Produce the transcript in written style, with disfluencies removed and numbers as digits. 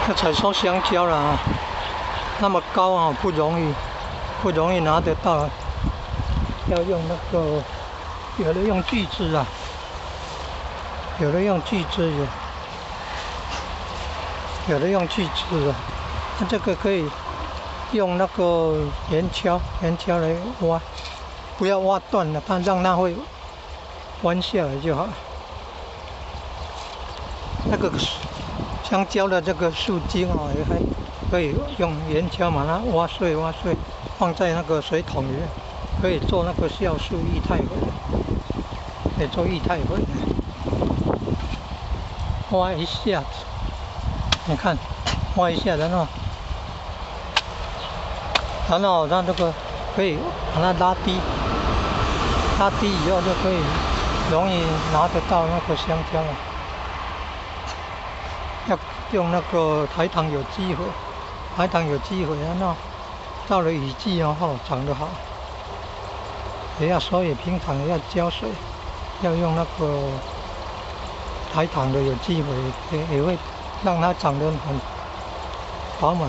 要采收香蕉了啊，那么高啊，不容易拿得到，要用那个，有的用锯子啊，有的用锯子，有的用锯子啊，那这个可以用那个圆锹来挖，不要挖断了，它让它会弯下来就好。那个香蕉的这个树茎哦，也还可以用圆锹把它挖碎，放在那个水桶里面，可以做那个酵素液态粉，可以做液态粉。挖一下子，你看，挖一下，然后它这个可以把它拉低以后就可以容易拿得到那个香蕉了。要用那个台糖有机肥，然后到了雨季哦，长得好。所以平常要浇水，要用那个台糖的有机肥，也会让它长得很饱满。